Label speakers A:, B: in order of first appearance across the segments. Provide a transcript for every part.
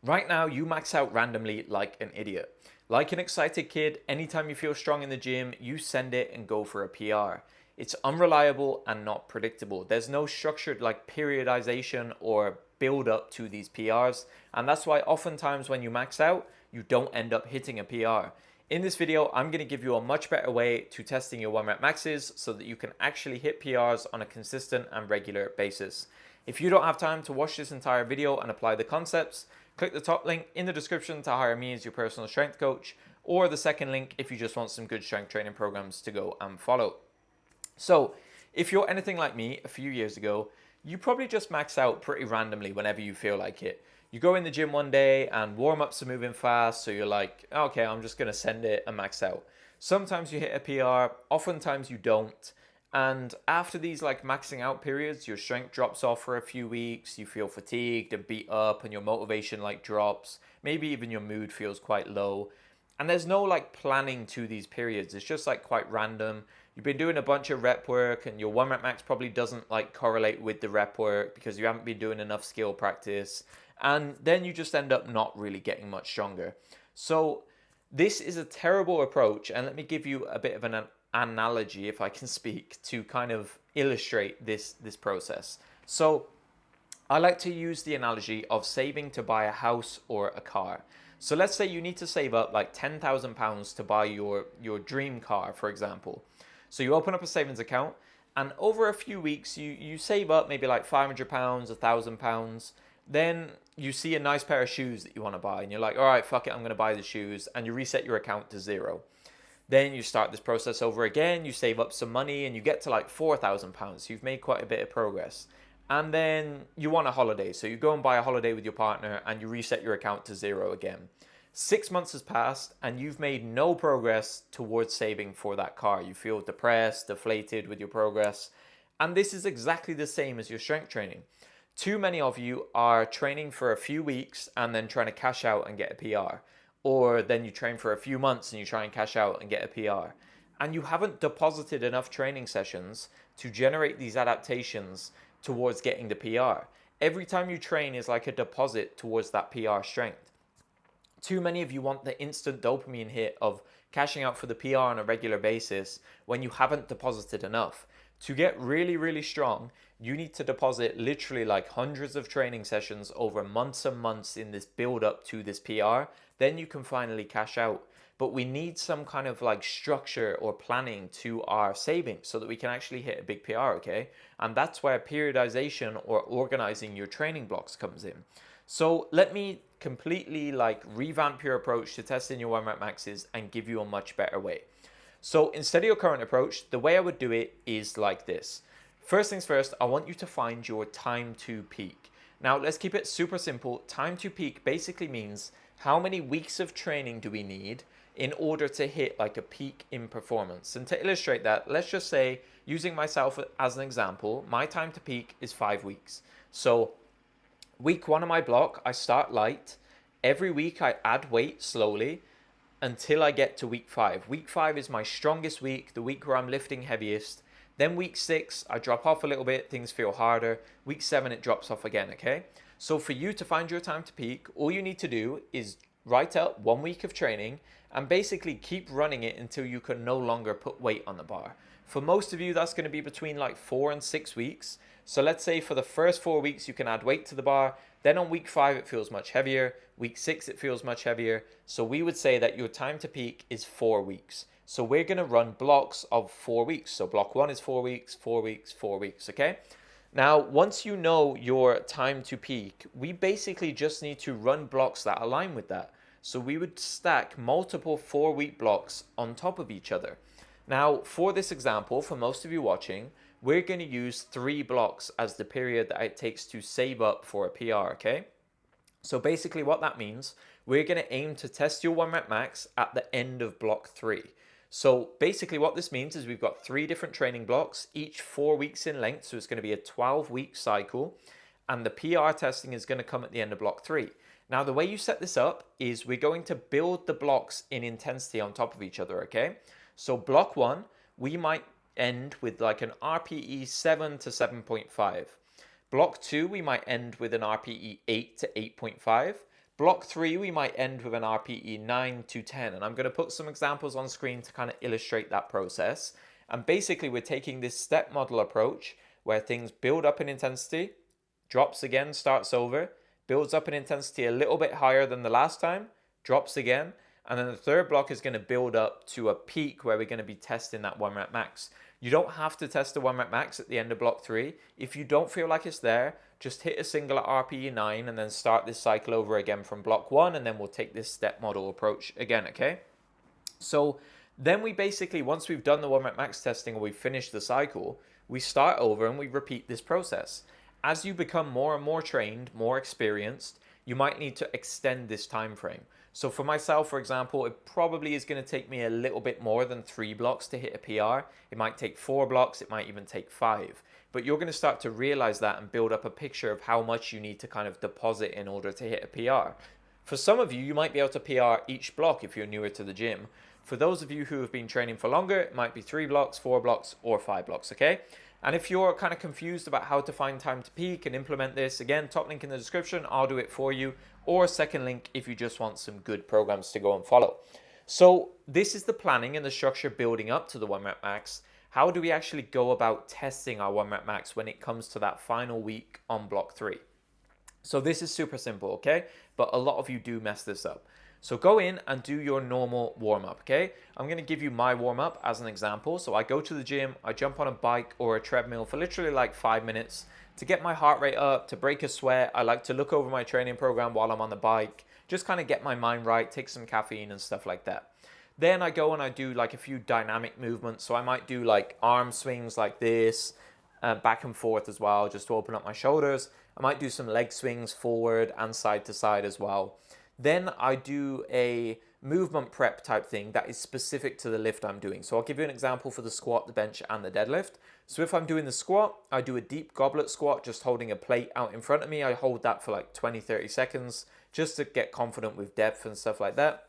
A: Right now, you max out randomly like an idiot. Like an excited kid, anytime you feel strong in the gym, you send it and go for a PR. It's unreliable and not predictable. There's no structured like periodization or build up to these PRs, and that's why oftentimes when you max out, you don't end up hitting a PR. In this video, I'm going to give you a much better way to testing your 1 rep maxes so that you can actually hit PRs on a consistent and regular basis. If you don't have time to watch this entire video and apply the concepts, click the top link in the description to hire me as your personal strength coach, or the second link if you just want some good strength training programs to go and follow. So, if you're anything like me a few years ago, you probably just max out pretty randomly whenever you feel like it. You go in the gym one day and warm ups are moving fast, so you're like, okay, I'm just going to send it and max out. Sometimes you hit a PR, oftentimes you don't. And after these like maxing out periods, your strength drops off for a few weeks, you feel fatigued and beat up, and your motivation like drops. Maybe even your mood feels quite low. And there's no like planning to these periods. It's just like quite random. You've been doing a bunch of rep work and your 1 rep max probably doesn't like correlate with the rep work because you haven't been doing enough skill practice. And then you just end up not really getting much stronger. So this is a terrible approach. And let me give you a bit of an analogy, if I can speak, to kind of illustrate this process. So I like to use the analogy of saving to buy a house or a car. So let's say you need to save up like £10,000 to buy your dream car, for example. So you open up a savings account, and over a few weeks you save up maybe like £500, £1,000. Then you see a nice pair of shoes that you want to buy, and you're like, all right, fuck it, I'm going to buy the shoes, and you reset your account to zero. Then you start this process over again, you save up some money, and you get to like £4,000. So you've made quite a bit of progress. And then you want a holiday. So you go and buy a holiday with your partner and you reset your account to zero again. 6 months has passed and you've made no progress towards saving for that car. You feel depressed, deflated with your progress. And this is exactly the same as your strength training. Too many of you are training for a few weeks and then trying to cash out and get a PR. Or then you train for a few months and you try and cash out and get a PR. And you haven't deposited enough training sessions to generate these adaptations towards getting the PR. Every time you train is like a deposit towards that PR strength. Too many of you want the instant dopamine hit of cashing out for the PR on a regular basis when you haven't deposited enough. To get really, really strong, you need to deposit literally like hundreds of training sessions over months and months in this build up to this PR. Then you can finally cash out. But we need some kind of like structure or planning to our savings so that we can actually hit a big PR, okay? And that's where periodization or organizing your training blocks comes in. So let me completely like revamp your approach to testing your 1 rep maxes and give you a much better way. So instead of your current approach, the way I would do it is like this. First things first, I want you to find your time to peak. Now let's keep it super simple. Time to peak basically means how many weeks of training do we need in order to hit like a peak in performance. And to illustrate that, let's just say, using myself as an example, my time to peak is 5 weeks. So week 1 of my block, I start light. Every week I add weight slowly until I get to week 5. Week 5 is my strongest week, the week where I'm lifting heaviest. Then week 6, I drop off a little bit, things feel harder. Week 7, it drops off again, okay? So for you to find your time to peak, all you need to do is write up 1 week of training and basically keep running it until you can no longer put weight on the bar. For most of you, that's going to be between like 4 and 6 weeks. So let's say for the first 4 weeks, you can add weight to the bar. Then on week 5, it feels much heavier. Week 6, it feels much heavier. So we would say that your time to peak is 4 weeks. So we're going to run blocks of 4 weeks. So block 1 is 4 weeks, 4 weeks, 4 weeks, okay? Now, once you know your time to peak, we basically just need to run blocks that align with that. So we would stack multiple 4-week blocks on top of each other. Now, for this example, for most of you watching, we're going to use 3 blocks as the period that it takes to save up for a PR, okay? So basically what that means, we're going to aim to test your 1 rep max at the end of block 3. So basically what this means is we've got 3 different training blocks, each 4 weeks in length. So it's going to be a 12-week cycle. And the PR testing is going to come at the end of block 3. Now, the way you set this up is we're going to build the blocks in intensity on top of each other, okay? So block 1, we might end with like an RPE 7 to 7.5. Block 2, we might end with an RPE 8 to 8.5. Block 3, we might end with an RPE 9 to 10. And I'm going to put some examples on screen to kind of illustrate that process. And basically, we're taking this step model approach where things build up in intensity, drops again, starts over, builds up in intensity a little bit higher than the last time, drops again. And then the third block is going to build up to a peak where we're going to be testing that 1 rep max. You don't have to test the 1 rep max at the end of block 3. If you don't feel like it's there, just hit a single at RPE 9 and then start this cycle over again from block 1, and then we'll take this step model approach again, okay? So then we basically, once we've done the 1 rep max testing or we've finished the cycle, we start over and we repeat this process. As you become more and more trained, more experienced, you might need to extend this time frame. So for myself, for example, it probably is going to take me a little bit more than 3 blocks to hit a PR. It might take 4 blocks, it might even take 5. But you're going to start to realize that and build up a picture of how much you need to kind of deposit in order to hit a PR. For some of you, you might be able to PR each block if you're newer to the gym. For those of you who have been training for longer, it might be 3 blocks, 4 blocks, or 5 blocks, okay? And if you're kind of confused about how to find time to peak and implement this, again, top link in the description, I'll do it for you, or second link if you just want some good programs to go and follow. So this is the planning and the structure building up to the 1 rep max. How do we actually go about testing our 1 rep max when it comes to that final week on block 3? So this is super simple, okay? But a lot of you do mess this up. So go in and do your normal warm-up, okay? I'm going to give you my warm-up as an example. So I go to the gym, I jump on a bike or a treadmill for literally like 5 minutes to get my heart rate up, to break a sweat. I like to look over my training program while I'm on the bike, just kind of get my mind right, take some caffeine and stuff like that. Then I go and I do like a few dynamic movements. So I might do like arm swings like this, back and forth as well, just to open up my shoulders. I might do some leg swings forward and side to side as well. Then I do a movement prep type thing that is specific to the lift I'm doing. So I'll give you an example for the squat, the bench, and the deadlift. So if I'm doing the squat, I do a deep goblet squat, just holding a plate out in front of me. I hold that for like 20-30 seconds just to get confident with depth and stuff like that.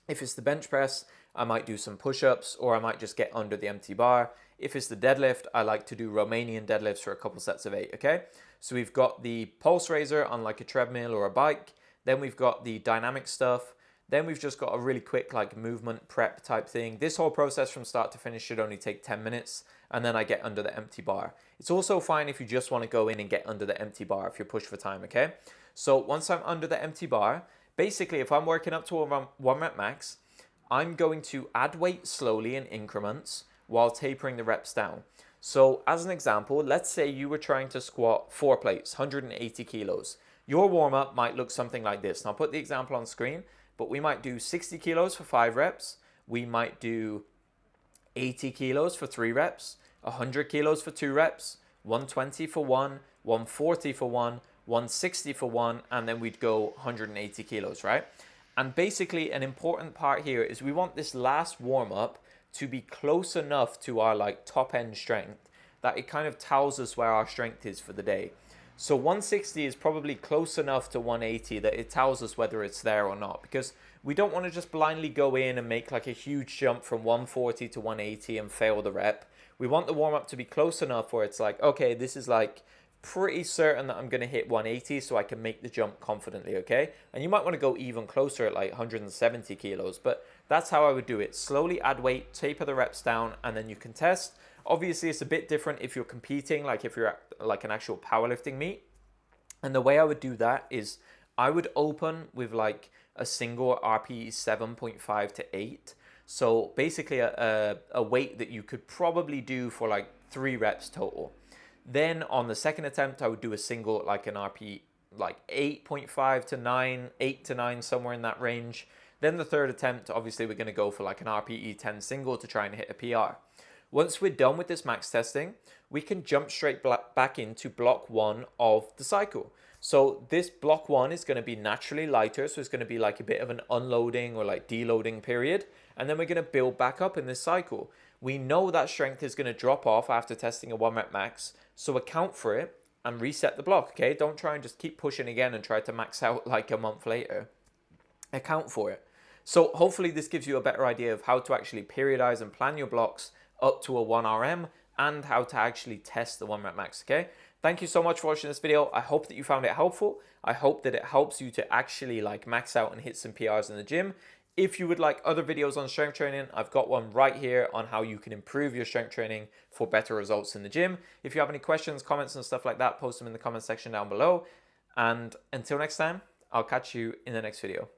A: If it's the bench press, I might do some push-ups, or I might just get under the empty bar. If it's the deadlift, I like to do Romanian deadlifts for a couple sets of 8, okay? So we've got the pulse raiser on like a treadmill or a bike. Then we've got the dynamic stuff. Then we've just got a really quick like movement prep type thing. This whole process from start to finish should only take 10 minutes. And then I get under the empty bar. It's also fine if you just want to go in and get under the empty bar if you're pushed for time, okay? So once I'm under the empty bar, basically if I'm working up to a 1 rep max, I'm going to add weight slowly in increments while tapering the reps down. So as an example, let's say you were trying to squat 4 plates, 180 kilos. Your warm-up might look something like this. And I'll put the example on screen, but we might do 60 kilos for 5 reps. We might do 80 kilos for 3 reps, 100 kilos for 2 reps, 120 for 1, 140 for 1, 160 for 1, and then we'd go 180 kilos, right? And basically an important part here is we want this last warm-up to be close enough to our like top end strength that it kind of tells us where our strength is for the day. So 160 is probably close enough to 180 that it tells us whether it's there or not, because we don't want to just blindly go in and make like a huge jump from 140 to 180 and fail the rep. We want the warm-up to be close enough where it's like, okay, this is like pretty certain that I'm going to hit 180 so I can make the jump confidently, okay? And you might want to go even closer at like 170 kilos, but that's how I would do it. Slowly add weight, taper the reps down, and then you can test. Obviously, it's a bit different if you're competing, like if you're at like an actual powerlifting meet. And the way I would do that is I would open with like a single RPE 7.5 to 8. So basically a weight that you could probably do for like 3 reps total. Then on the second attempt, I would do a single like an RPE like 8.5 to 9, 8 to 9, somewhere in that range. Then the third attempt, obviously we're going to go for like an RPE 10 single to try and hit a PR. Once we're done with this max testing, we can jump straight back into block 1 of the cycle. So this block 1 is going to be naturally lighter, so it's going to be like a bit of an unloading or like deloading period, and then we're going to build back up in this cycle. We know that strength is going to drop off after testing a 1 rep max, so account for it and reset the block, okay? Don't try and just keep pushing again and try to max out like a month later. Account for it. So hopefully this gives you a better idea of how to actually periodize and plan your blocks up to a 1 RM and how to actually test the 1 rep max, okay? Thank you so much for watching this video. I hope that you found it helpful. I hope that it helps you to actually like max out and hit some PRs in the gym. If you would like other videos on strength training, I've got one right here on how you can improve your strength training for better results in the gym. If you have any questions, comments, and stuff like that, post them in the comment section down below. And until next time, I'll catch you in the next video.